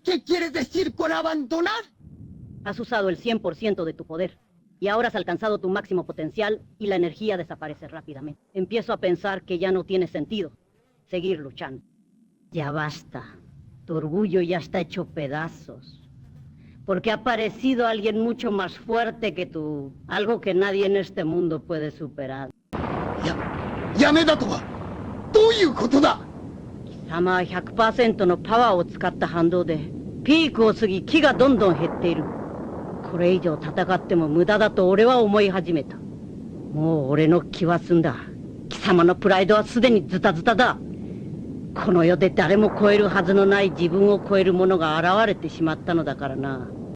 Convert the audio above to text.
¿Qué quieres decir con abandonar? Has usado el 100% de tu poder. Y ahora has alcanzado tu máximo potencial y la energía desaparece rápidamente. Empiezo a pensar que ya no tiene sentido seguir luchando. Ya basta. Tu orgullo ya está hecho pedazos. Porque ha aparecido alguien mucho más fuerte que tú. Algo que nadie en este mundo puede superar. やめだとはどういうことだ。貴様は 100% のパワーを使った反動でピークを過ぎ木がどんどん減っている。これ以上戦っても無駄だと俺は思い始めた。もう俺の気は済んだ。貴様のプライドはすでにズタズタだ。この世で誰も超えるはずのない自分を超える者が現れてしまったのだからな。